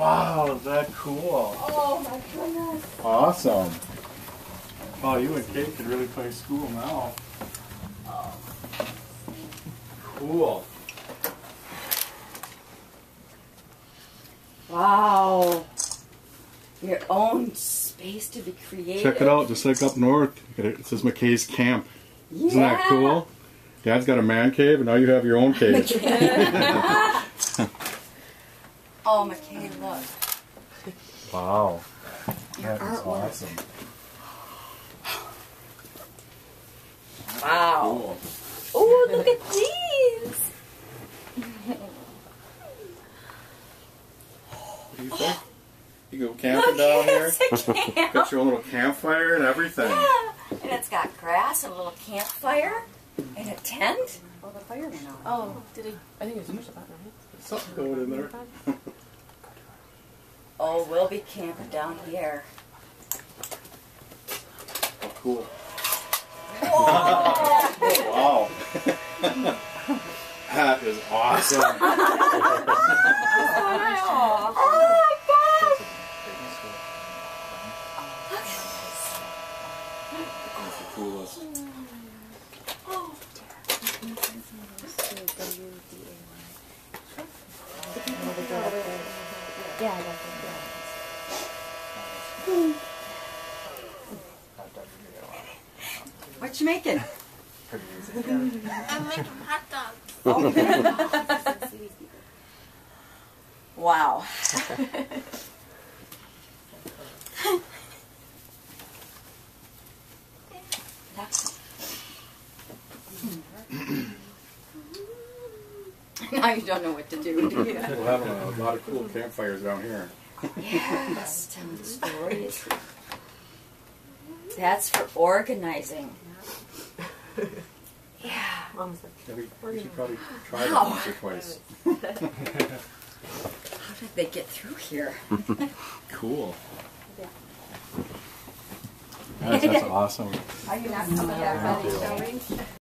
Wow, is that cool? Oh my goodness. Awesome. Oh, you and Kate could really play school now. Oh. Cool. Wow. Your own space to be creative. Check it out, just like up north. It says McKay's Camp. Yeah. Isn't that cool? Dad's got a man cave, and now you have your own cave. Oh, McKay, look. Wow. Your That is artwork. awesome. Wow. Cool. Oh, look at these. What do you think? You go camping down here? Got your own little campfire and everything. Yeah. And it's got grass and a little campfire and a tent. Oh, the fire went out. Oh, did he? I think it was pushed button, right? Something going in there. Oh, we'll be camping down here. Oh, cool. Oh, Oh, wow. That is awesome. oh my gosh. That's the coolest. Yeah, I got that. What you making? I'm making hot dogs. Wow. Now you don't know what to do, do you? We'll have a lot of cool campfires down here. Yes, telling stories. That's for organizing. Yeah. Mom's like, Yeah, we should probably try that Wow. once or twice. How did they get through here? Cool. That's awesome. Are you not coming back on these showings?